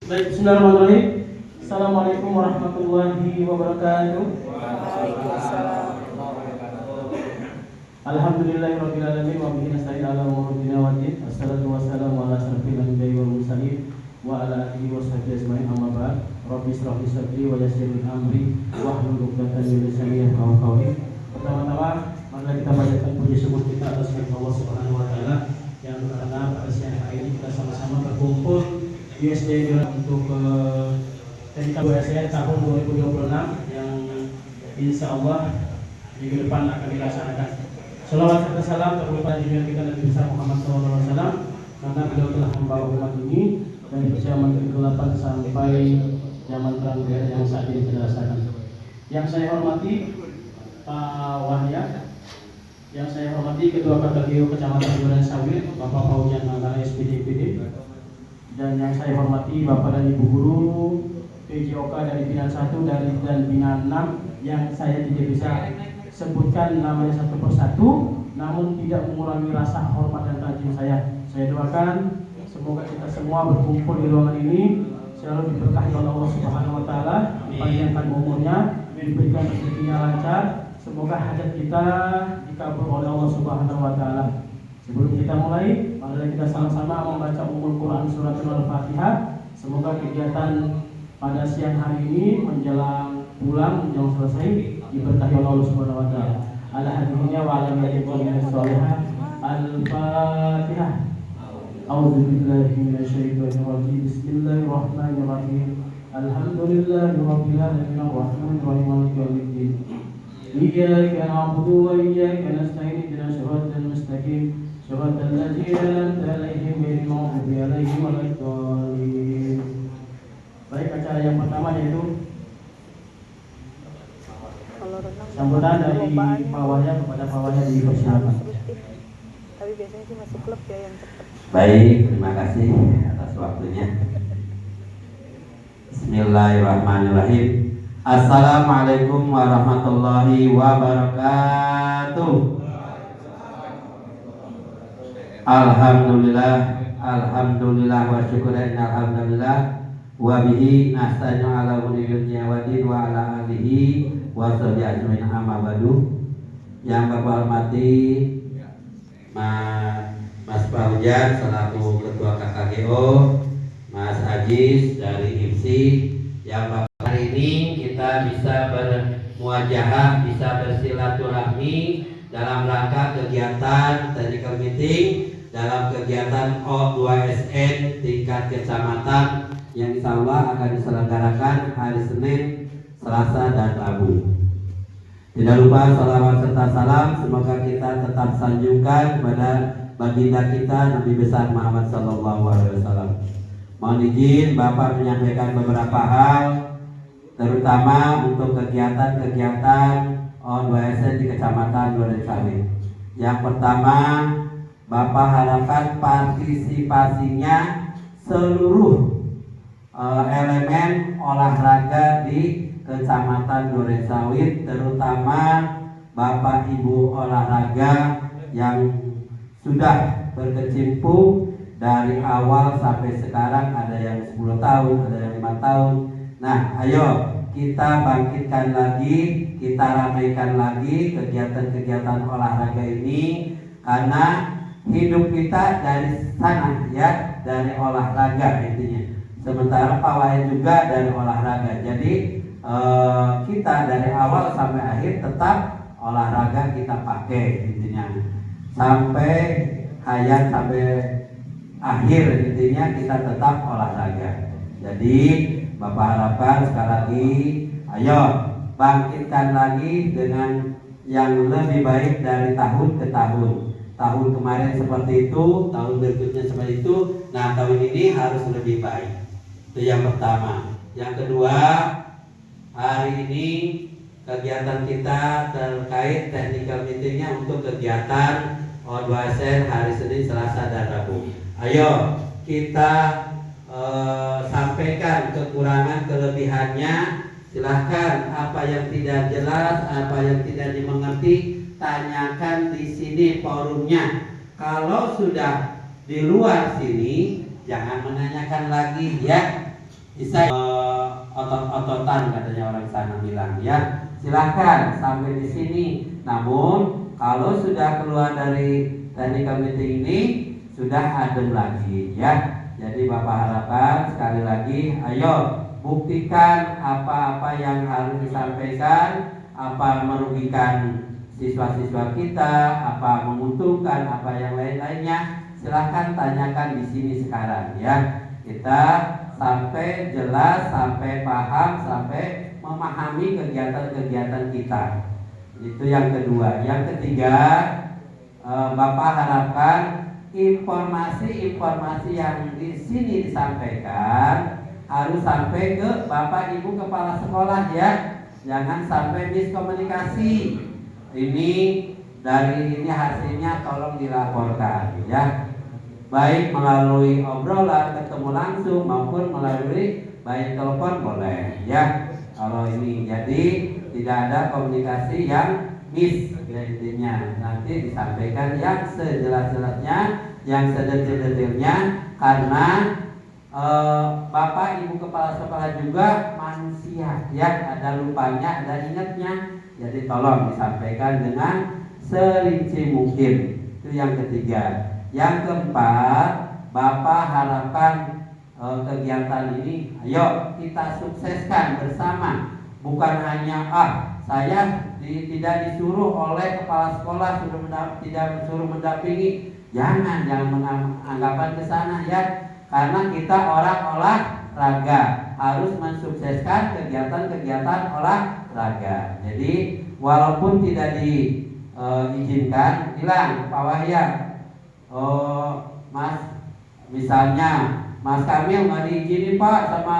Baik, bismillahirrahmanirrahim. Assalamualaikum warahmatullahi wabarakatuh. Waalaikumsalam. Alhamdulillahirabbil alamin wa bihi nasta'in ala umuri dunya waddin. Wassalatu wassalamu ala asyrofil anbiya'i wal mursalin wa ala alihi washabihi ajmain, amma ba'd. Rabbi shrah li sadri wa yassir li amri wahlul 'uqdatam min lisani yafqahu qawli. Pertama-tama, mari kita panjatkan puji syukur kita atas Allah Subhanahu wa taala yang karena pada siang hari ini kita sama-sama berkumpul USD untuk TNK2SN tahun 2026 yang insya Allah minggu depan akan dilaksanakan. Salawat serta salam terhormat junjungan kita Nabi besar Muhammad SAW, karena beliau telah membawa umat ini dari zaman kegelapan sampai zaman terang yang saat ini kita rasakan. Yang saya hormati Pak Wahya, yang saya hormati Ketua KKGU Kecamatan Duren Sawit Bapak Paujan Antara SPD, dan yang saya hormati Bapak dan Ibu Guru PJOK dari Binaan 1 dan Binaan 6 yang saya tidak bisa sebutkan namanya satu persatu, namun tidak mengurangi rasa hormat dan takjub saya. Saya doakan semoga kita semua berkumpul di ruangan ini selalu diberkahi oleh Allah Subhanahu wa taala, dipanjangkan umurnya, diberikan rezekinya lancar, semoga hajat kita dikabul oleh Allah Subhanahu wa taala. Sebelum kita mulai, mari kita sama-sama membaca Ummul Quran surat Al-Fatihah. Semoga kegiatan pada siang hari ini menjelang pulang, menjelang selesai, diberkahi oleh Allah Subhanahu wa taala. Ala hadhihi wa ala alihi sholihah. Al-Fatihah. A'udzu billahi minasyaitonir rajim. Bismillahirrahmanirrahim. Alhamdulillahirabbil alamin arrahmanir rahim maliki yaumiddin. Iyyaka na'budu wa iyyaka nasta'in ihdinas siratal mustaqim. Shiratal ladzina an'amta 'alaihim ghairil maghdubi 'alaihim waladdallin. Baik, acara yang pertama yaitu sambutan dari Pak Wahya. Kepada Pak Wahya dipersilakan. Tapi biasanya sih masuk klub ya yang cepat. Baik, terima kasih atas waktunya. Bismillahirrahmanirrahim. Assalamualaikum warahmatullahi wabarakatuh. Alhamdulillah wa syukuran alhamdulillah wa bihi nasta'inu ala umuri dunya waddin wa ala alihi wa sahbihi ajmain, amma ba'du. Yang Bapak hormati Mas Paujan selaku Ketua KKGO, Mas Ajis dari IPSI, yang Bapak hari ini kita bisa bermuajahah, bisa bersilaturahmi dalam rangka kegiatan technical meeting dalam kegiatan O2SN tingkat kecamatan yang insya Allah akan diselenggarakan hari Senin, Selasa, dan Rabu. Tidak lupa salawat serta salam semoga kita tetap sanjungkan kepada baginda kita Nabi besar Muhammad SAW. Mohon izin Bapak menyampaikan beberapa hal, terutama untuk kegiatan-kegiatan O2SN di Kecamatan Duren Sawit. Yang pertama, Bapak harapkan partisipasinya seluruh elemen olahraga di Kecamatan Duren Sawit, terutama Bapak Ibu olahraga yang sudah berkecimpung dari awal sampai sekarang, ada yang 10 tahun, ada yang 5 tahun. Nah, ayo kita bangkitkan lagi, kita ramaikan lagi kegiatan-kegiatan olahraga ini, karena hidup kita dari sana ya, dari olahraga intinya. Sementara Pak Wahid juga dari olahraga. Jadi kita dari awal sampai akhir tetap olahraga kita pakai intinya. Sampai hayat sampai akhir intinya kita tetap olahraga. Jadi Bapak harapkan sekali lagi, ayo bangkitkan lagi dengan yang lebih baik dari tahun ke tahun. Tahun kemarin seperti itu, tahun berikutnya seperti itu. Nah, tahun ini harus lebih baik. Itu yang pertama. Yang kedua, hari ini kegiatan kita terkait technical meetingnya untuk kegiatan O2SN hari Senin, Selasa, dan Rabu. Ayo kita sampaikan kekurangan kelebihannya. Silahkan apa yang tidak jelas, apa yang tidak dimengerti, tanyakan di sini forumnya. Kalau sudah di luar sini, jangan menanyakan lagi ya. bisa otot-ototan katanya orang sana bilang ya. Silahkan sampai di sini. Namun kalau sudah keluar dari technical meeting ini sudah adem lagi ya. Jadi Bapak harapkan sekali lagi, ayo buktikan apa-apa yang harus disampaikan, apa merugikan siswa-siswa kita, apa menguntungkan, apa yang lain-lainnya. Silahkan tanyakan di sini sekarang ya. Kita sampai jelas, sampai paham, sampai memahami kegiatan-kegiatan kita. Itu yang kedua. Yang ketiga, Bapak harapkan informasi-informasi yang di sini disampaikan harus sampai ke Bapak Ibu Kepala Sekolah ya. Jangan sampai miskomunikasi. Ini dari ini hasilnya tolong dilaporkan ya. Baik melalui obrolan ketemu langsung maupun melalui baik telepon boleh ya. Kalau ini jadi tidak ada komunikasi yang miss ya, intinya nanti disampaikan yang sejelas-jelasnya, yang sedetil-detilnya karena Bapak Ibu Kepala Sekolah juga manusia ya, ada lupanya, ada ingatnya. Jadi tolong disampaikan dengan serinci mungkin. Itu yang ketiga. Yang keempat, Bapak harapkan kegiatan ini ayo kita sukseskan bersama. Bukan hanya saya tidak disuruh oleh kepala sekolah tidak disuruh mendampingi. Jangan menganggapan ke sana ya. Karena kita orang olahraga harus mensukseskan kegiatan-kegiatan olahraga. Jadi walaupun tidak diizinkan, bilang Pak Wahya, Mas, misalnya Mas Kamil nggak diizinin Pak sama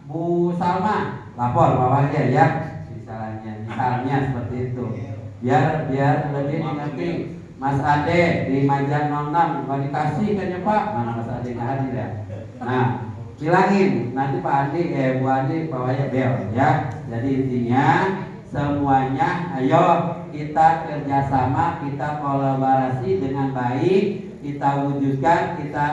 Bu Salma, lapor Pak Wahya ya. Misalnya seperti itu. Biar lebih mengerti. Mas Ade di Majang 06 nggak dikasih kayaknya Pak, mana Mas Ade nggak hadir ya. Nah, bilangin nanti Pak Andi, Bu Andi bawanya bel ya. Jadi intinya semuanya, ayo kita kerjasama, kita kolaborasi dengan baik, kita wujudkan, kita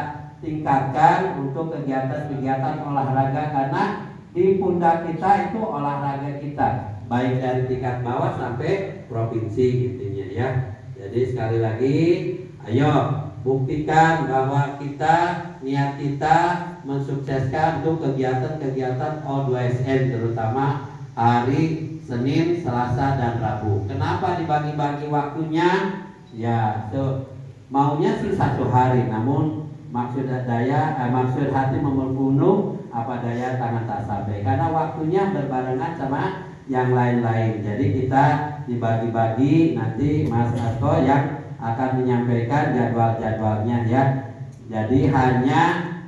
tingkatkan untuk kegiatan-kegiatan olahraga karena di pundak kita itu olahraga kita, baik dari tingkat bawah sampai provinsi intinya ya. Jadi sekali lagi, ayo buktikan bahwa niat kita mensukseskan untuk kegiatan-kegiatan O2SN terutama hari Senin, Selasa, dan Rabu. Kenapa dibagi-bagi waktunya? Ya, maunya sih 1 hari, namun maksud hati membunuh apa daya tangan tak sampai. Karena waktunya berbarengan sama yang lain-lain. Jadi kita dibagi-bagi, nanti Mas Asko yang akan menyampaikan jadwal-jadwalnya ya. Jadi hanya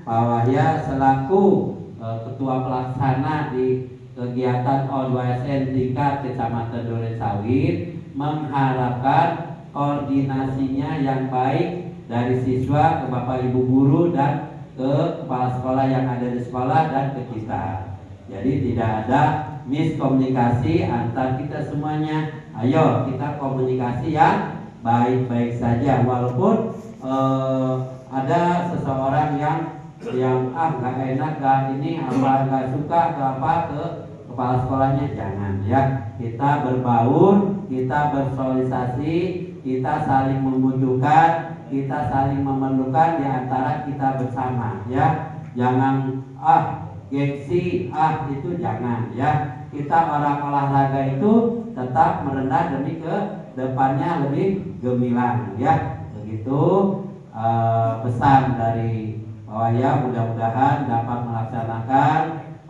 Pak Wahya selaku ketua pelaksana di kegiatan O2SN tingkat Kecamatan Durensawit mengharapkan koordinasinya yang baik dari siswa ke Bapak Ibu guru dan ke kepala sekolah yang ada di sekolah dan ke kita. Jadi tidak ada miskomunikasi antar kita semuanya. Ayo kita komunikasi yang baik-baik saja, walaupun ada seseorang yang nggak enak, nggak suka ke kepala sekolahnya, jangan ya. Kita berbaur, kita bersosialisasi, kita saling membutuhkan, kita saling memerlukan di antara kita bersama ya. Jangan gengsi itu jangan ya. Kita orang olahraga itu tetap merendah demi ke depannya lebih gemilang ya. Begitu pesan dari Pak Wahya, mudah-mudahan dapat melaksanakan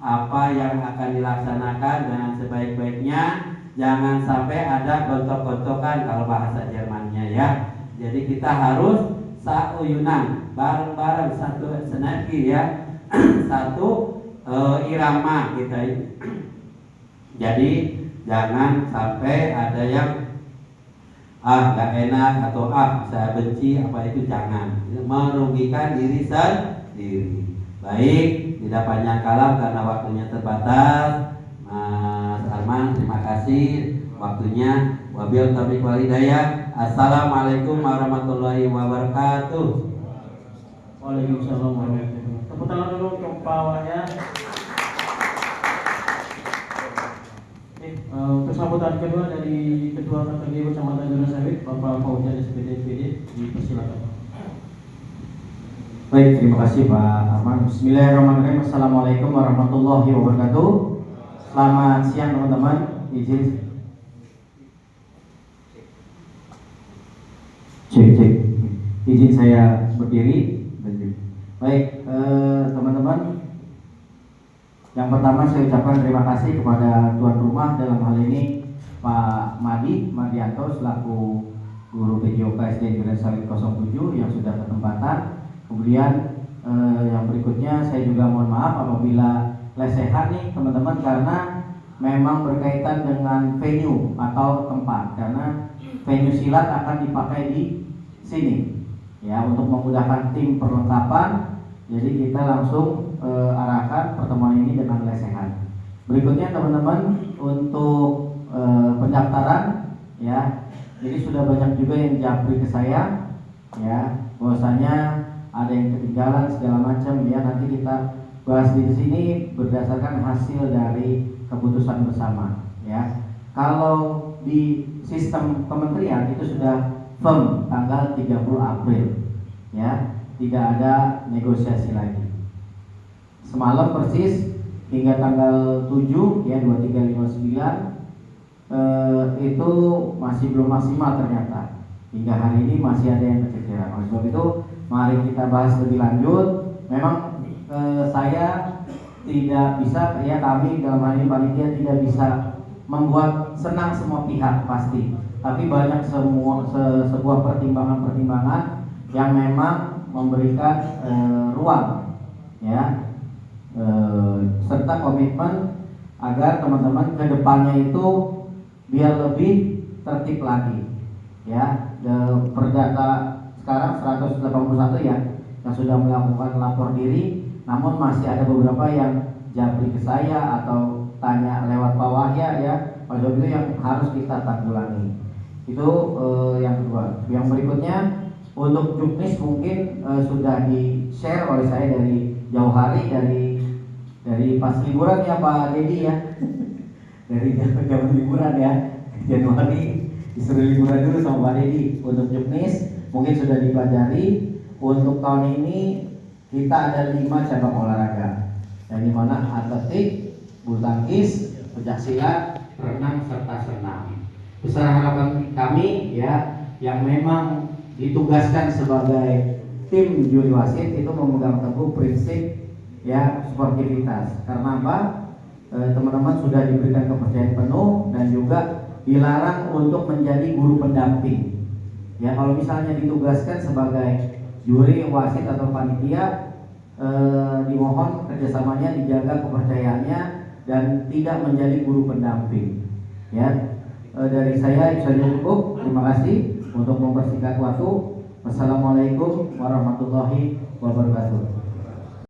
apa yang akan dilaksanakan dengan sebaik-baiknya. Jangan sampai ada gontok-gontokan kalau bahasa Jermannya ya. Jadi kita harus sauyunan, bareng-bareng, satu sinergi ya. Satu irama kita ini. Jadi jangan sampai ada yang nggak enak atau saya benci apa itu, jangan. Merugikan diri sendiri. Baik, tidak panjang kalam karena waktunya terbatas. Mas Arman, terima kasih waktunya. Wabil taufiq wal hidayah. Assalamualaikum warahmatullahi wabarakatuh. Waalaikumsalam warahmatullahi wabarakatuh. Tepuk tangan dulu untuk Pak Wahya. Untuk sambutan kedua dari Ketua KKG Kecamatan Gunung Sawit, Bapak Fauzan SPD, dipersilakan. Baik, terima kasih Pak Arman. Bismillahirrahmanirrahim. Assalamualaikum warahmatullahi wabarakatuh. Selamat siang teman-teman. Izin saya berdiri. Baik, teman-teman. Yang pertama saya ucapkan terima kasih kepada tuan rumah, dalam hal ini Pak Madianto selaku guru PJOK SD Negeri Sawit 07 yang sudah ketempatan. Kemudian yang berikutnya saya juga mohon maaf apabila lesehan nih teman-teman, karena memang berkaitan dengan venue atau tempat, karena venue silat akan dipakai di sini ya untuk memudahkan tim perlengkapan. Jadi kita langsung arahkan pertemuan ini dengan lesehan. Berikutnya teman-teman untuk pendaftaran ya. Jadi sudah banyak juga yang japri ke saya ya, bahwasanya ada yang ketinggalan segala macam ya. Nanti kita bahas di sini berdasarkan hasil dari keputusan bersama ya. Kalau di sistem kementerian itu sudah firm tanggal 30 April ya, tidak ada negosiasi lagi. Semalam persis hingga tanggal 7 ya 2359 itu masih belum maksimal ternyata. Hingga hari ini masih ada yang kececeran. Oleh sebab itu mari kita bahas lebih lanjut. Memang saya tidak bisa ya, kami dalam hal ini panitia tidak bisa membuat senang semua pihak pasti. Tapi banyak sebuah pertimbangan-pertimbangan yang memang memberikan ruang ya, serta komitmen agar teman-teman ke depannya itu biar lebih tertib lagi ya. Perdata sekarang 181 ya yang sudah melakukan lapor diri, namun masih ada beberapa yang japri ke saya atau tanya lewat bawahnya ya. Pada itu yang harus kita tanggulangi. Itu yang kedua. Yang berikutnya untuk juknis mungkin sudah di-share oleh saya dari jauh hari, dari pas liburan ya Pak Dedi ya. Dari zaman liburan ya, Januari disuruh liburan dulu sama Pak Dedi. Untuk juknis mungkin sudah dipelajari. Untuk tahun ini kita ada 5 cabang olahraga, yang dimana atletik, bulu tangkis, pencaksilat, renang serta senam. Besar harapan kami ya, yang memang ditugaskan sebagai tim juri wasit itu memegang teguh prinsip ya sportivitas. Karena apa? Teman-teman sudah diberikan kepercayaan penuh dan juga dilarang untuk menjadi guru pendamping. Ya, kalau misalnya ditugaskan sebagai juri wasit atau panitia, dimohon kerjasamanya dijaga kepercayaannya dan tidak menjadi guru pendamping. Ya, dari saya itu saja cukup. Terima kasih untuk mempersingkat waktu. Wassalamualaikum warahmatullahi wabarakatuh.